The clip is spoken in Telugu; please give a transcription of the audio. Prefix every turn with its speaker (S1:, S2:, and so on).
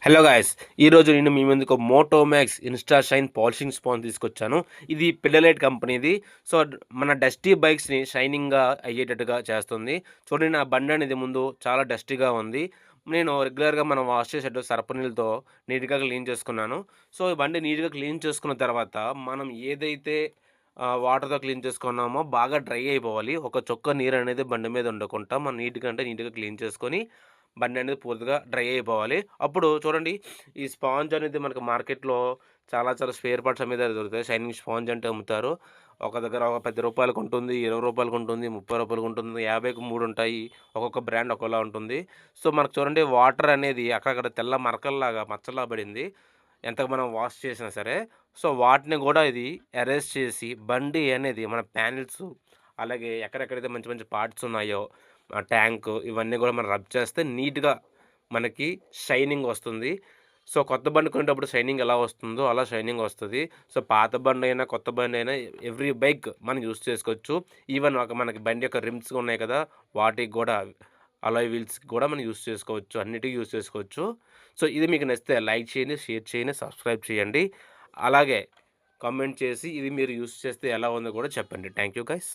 S1: Hello guys! ఈరోజు నేను మీ ముందుకు మోటోమాక్స్ ఇన్‌స్టా షైన్ పాలిషింగ్ స్పాంజ్ తీసుకొచ్చాను. ఇది పిల్లలైట్ కంపెనీది. సో, మన డస్టీ బైక్స్‌ని షైనింగ్‌గా అయ్యేటట్టుగా చేస్తుంది. చూడండి నా బండనేది ముందు చాలా డస్టీగా ఉంది. నేను రెగ్యులర్‌గా మనం వాష్ చేసేటప్పుడు సర్ఫ్ నీళ్ళతో నీట్‌గా క్లీన్ చేసుకున్నాను. సో, ఈ బండి నీట్‌గా క్లీన్ చేసుకున్న తర్వాత మనం ఏదైతే వాటర్‌తో క్లీన్ చేసుకున్నామో బాగా డ్రై అయిపోవాలి. ఒక చుక్క నీరనేది బండి మీద ఉండకుండా మనం నీట్‌గా క్లీన్ చేసుకొని బండనేది పూర్తిగా డ్రై అయిపోవాలి. అప్పుడు చూడండి ఈ స్పాంజ్ అనేది మనకు మార్కెట్‌లో చాలా స్పేర్ పార్ట్స్ మీద దొరుకుతాయి. షైనింగ్ స్పాంజ్ అంటే అమ్ముతారు. ఒక దగ్గర ఒక రూ. 10 ఉంటుంది, రూ. 20 ఉంటుంది, రూ. 30 ఉంటుంది, 50కి 3 ఉంటాయి. ఒక్కొక్క బ్రాండ్ ఒక్కోలా ఉంటుంది. సో, మనకు చూడండి వాటర్ అనేది అక్కడక్కడ తెల్ల మరకల్లాగా మచ్చలా పడింది. ఎంత మనం వాష్ చేసినా సరే. సో, వాటిని గూడా ఇది ఎరేజ్ చేసి బండి అనేది మన ప్యానెల్స్ అలాగే ఎక్కడెక్కడైతే మంచి మంచి పార్ట్స్ ఉన్నాయో ట్యాంకు ఇవన్నీ గూడా మనం రబ్ చేస్తే నీట్‌గా మనకి షైనింగ్ వస్తుంది. సో, కొత్త బండి కొనేటప్పుడు షైనింగ్ ఎలా వస్తుందో అలా షైనింగ్ వస్తది. సో, పాత బండైనా, కొత్త బండైనా ఎవ్రీ బైక్ మనం యూజ్ చేసుకోవచ్చు. ఈవెన్ మనకి బండి యొక్క రిమ్స్ ఉన్నాయి కదా! వాటికి గూడా అలాయ్ వీల్స్‌కి కూడా మనం యూజ్ చేసుకోవచ్చు. అన్నిటికి యూజ్ చేసుకోవచ్చు. సో, ఇది మీకు నచ్చితే లైక్ చేయండి, షేర్ చేయండి, సబ్స్క్రైబ్ చేయండి. అలాగే కామెంట్ చేసి ఇది మీరు యూజ్ చేస్తే ఎలా ఉందో కూడా చెప్పండి. Thank you guys.